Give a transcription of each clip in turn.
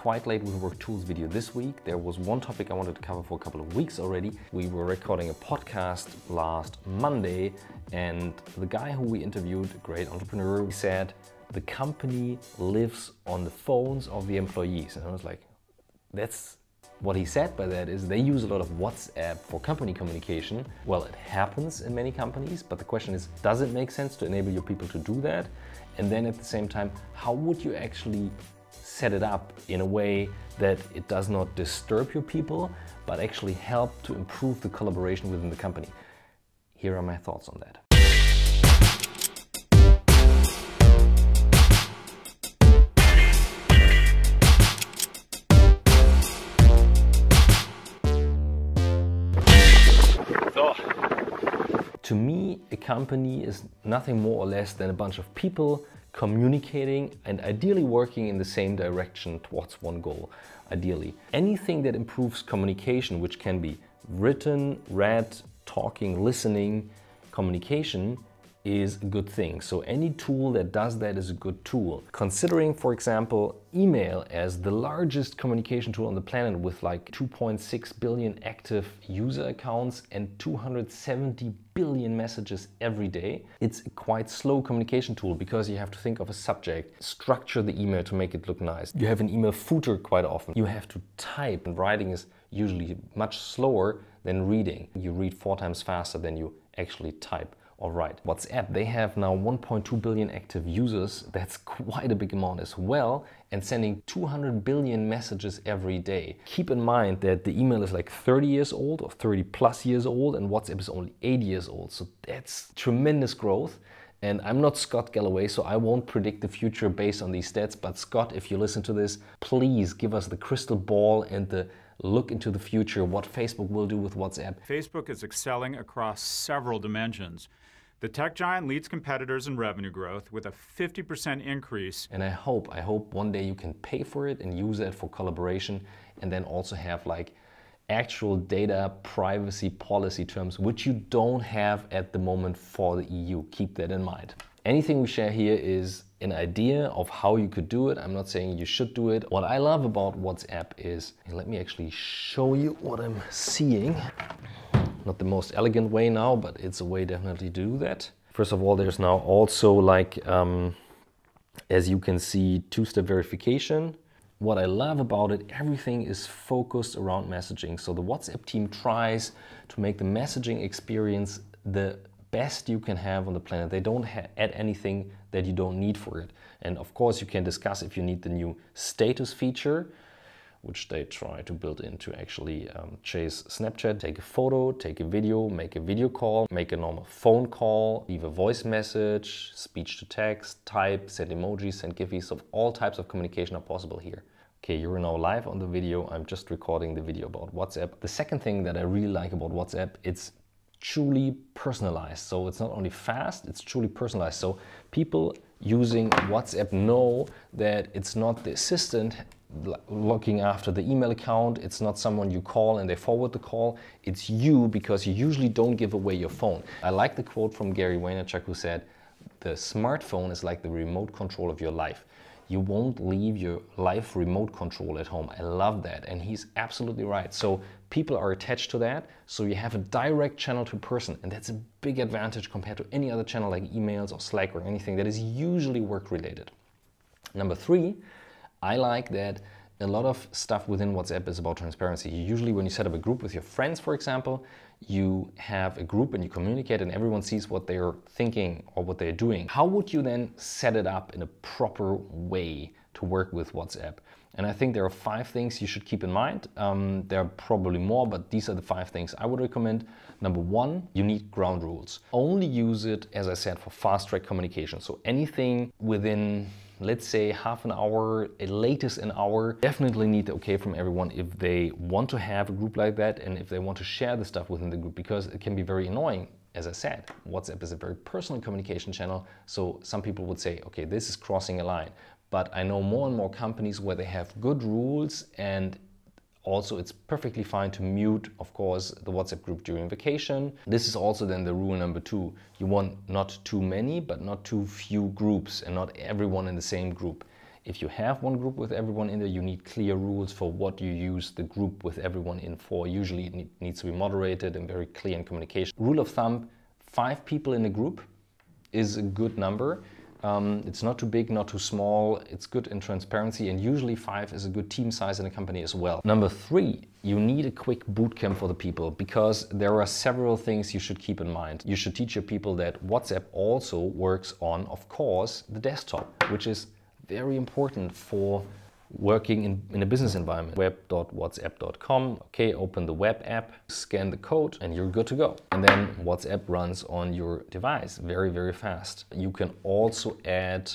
quite late with WorkTools video this week. There was one topic I wanted to cover for a couple of weeks already. We were recording a podcast last Monday, and the guy who we interviewed, a great entrepreneur, said the company lives on the phones of the employees. And I was like, that's what he said by that is they use a lot of WhatsApp for company communication. Well, it happens in many companies, but the question is, does it make sense to enable your people to do that? And then at the same time, how would you actually set it up in a way that it does not disturb your people, but actually help to improve the collaboration within the company? Here are my thoughts on that. To me, a company is nothing more or less than a bunch of people communicating and ideally working in the same direction towards one goal, ideally. Anything that improves communication, which can be written, read, talking, listening, communication, is a good thing. So any tool that does that is a good tool. Considering, for example, email as the largest communication tool on the planet with like 2.6 billion active user accounts and 270 billion messages every day, it's a quite slow communication tool because you have to think of a subject, structure the email to make it look nice. You have an email footer quite often. You have to type, and writing is usually much slower than reading. You read 4 times faster than you actually type. All right, WhatsApp, they have now 1.2 billion active users. That's quite a big amount as well, and sending 200 billion messages every day. Keep in mind that the email is like 30 years old or 30 plus years old, and WhatsApp is only 8 years old. So that's tremendous growth. And I'm not Scott Galloway, so I won't predict the future based on these stats. But Scott, if you listen to this, please give us the crystal ball and the look into the future, what Facebook will do with WhatsApp. Facebook is excelling across several dimensions. The tech giant leads competitors in revenue growth with a 50% increase. And I hope one day you can pay for it and use it for collaboration, and then also have like actual data privacy policy terms, which you don't have at the moment for the EU. Keep that in mind. Anything we share here is an idea of how you could do it. I'm not saying you should do it. What I love about WhatsApp is, let me actually show you what I'm seeing. Not the most elegant way now, but it's a way definitely to do that. First of all, there's now also like, as you can see, 2-step verification. What I love about it, everything is focused around messaging. So the WhatsApp team tries to make the messaging experience the best you can have on the planet. They don't add anything that you don't need for it. And of course, you can discuss if you need the new status feature, which they try to build in to actually chase Snapchat. Take a photo, take a video, make a video call, make a normal phone call, leave a voice message, speech to text, type, send emojis, send gifs. So all types of communication are possible here. Okay, you're now live on the video. I'm just recording the video about WhatsApp. The second thing that I really like about WhatsApp, it's truly personalized. So it's not only fast, it's truly personalized. So people using WhatsApp know that it's not the assistant looking after the email account. It's not someone you call and they forward the call. It's you, because you usually don't give away your phone. I like the quote from Gary Vaynerchuk, who said, the smartphone is like the remote control of your life. You won't leave your life remote control at home. I love that. And he's absolutely right. So people are attached to that. So you have a direct channel to person. And that's a big advantage compared to any other channel like emails or Slack or anything that is usually work related. Number 3, I like that a lot of stuff within WhatsApp is about transparency. Usually when you set up a group with your friends, for example, you have a group and you communicate and everyone sees what they're thinking or what they're doing. How would you then set it up in a proper way to work with WhatsApp? And I think there are 5 things you should keep in mind. There are probably more, but these are the 5 things I would recommend. Number 1, you need ground rules. Only use it, as I said, for fast track communication. So anything within, let's say, half an hour, at latest an hour, definitely need the okay from everyone if they want to have a group like that and if they want to share the stuff within the group, because it can be very annoying. As I said, WhatsApp is a very personal communication channel. So some people would say, okay, this is crossing a line. But I know more and more companies where they have good rules, and also it's perfectly fine to mute, of course, the WhatsApp group during vacation. This is also then the rule number 2. You want not too many, but not too few groups and not everyone in the same group. If you have one group with everyone in there, you need clear rules for what you use the group with everyone in for. Usually it needs to be moderated and very clear in communication. Rule of thumb, 5 people in a group is a good number. It's not too big, not too small. It's good in transparency, and usually 5 is a good team size in a company as well. Number 3, you need a quick bootcamp for the people, because there are several things you should keep in mind. You should teach your people that WhatsApp also works on, of course, the desktop, which is very important for working in a business environment. Web.whatsapp.com, okay, open the web app, scan the code, and you're good to go. And then WhatsApp runs on your device very, very fast. You can also add,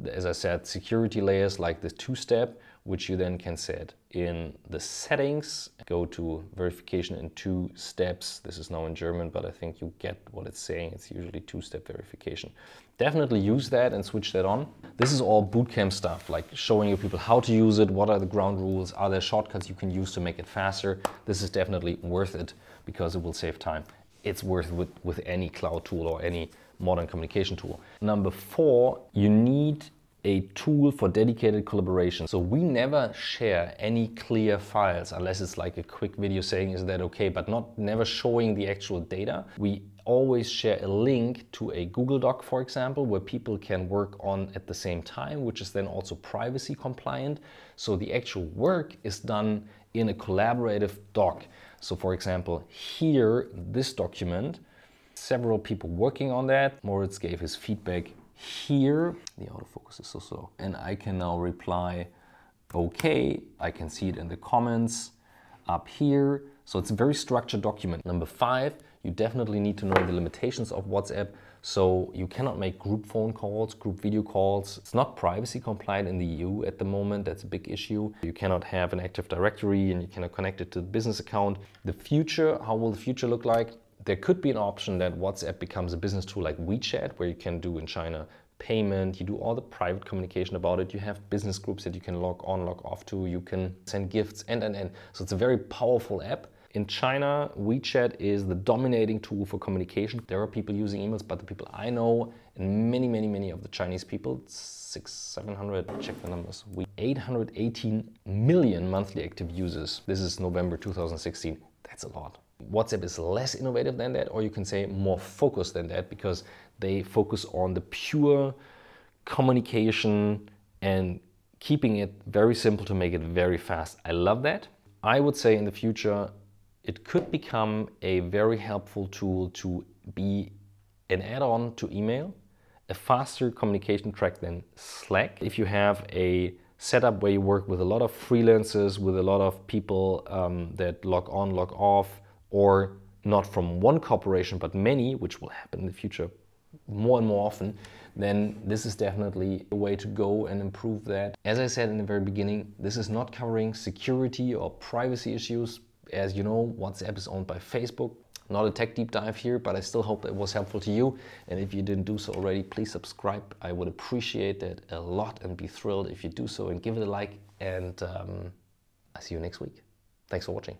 as I said, security layers like the 2-step, which you then can set in the settings. Go to verification in 2 steps. This is now in German, but I think you get what it's saying. It's usually 2-step verification. Definitely use that and switch that on. This is all bootcamp stuff, like showing you people how to use it, what are the ground rules, are there shortcuts you can use to make it faster. This is definitely worth it because it will save time. It's worth it with any cloud tool or any modern communication tool. Number 4, you need a tool for dedicated collaboration. So we never share any clear files unless it's like a quick video saying, is that okay, but never showing the actual data. We always share a link to a Google Doc, for example, where people can work on at the same time, which is then also privacy compliant. So the actual work is done in a collaborative doc. So for example, here, this document, several people working on that. Moritz gave his feedback here. The autofocus is so slow. And I can now reply, okay. I can see it in the comments up here. So it's a very structured document. Number 5, you definitely need to know the limitations of WhatsApp. So you cannot make group phone calls, group video calls. It's not privacy compliant in the EU at the moment. That's a big issue. You cannot have an Active Directory and you cannot connect it to the business account. The future, how will the future look like? There could be an option that WhatsApp becomes a business tool like WeChat, where you can do in China payment, you do all the private communication about it, you have business groups that you can log on, log off to, you can send gifts, and. So it's a very powerful app. In China, WeChat is the dominating tool for communication. There are people using emails, but the people I know, and many of the Chinese people, 600-700, check the numbers, 818 million monthly active users. This is November 2016. That's a lot. WhatsApp is less innovative than that, or you can say more focused than that, because they focus on the pure communication and keeping it very simple to make it very fast. I love that. I would say in the future, it could become a very helpful tool to be an add-on to email, a faster communication track than Slack. If you have a setup where you work with a lot of freelancers, with a lot of people that log on, log off, or not from one corporation, but many, which will happen in the future more and more often, then this is definitely a way to go and improve that. As I said in the very beginning, this is not covering security or privacy issues. As you know, WhatsApp is owned by Facebook. Not a tech deep dive here, but I still hope it was helpful to you. And if you didn't do so already, please subscribe. I would appreciate that a lot and be thrilled if you do so, and give it a like. And I see you next week. Thanks for watching.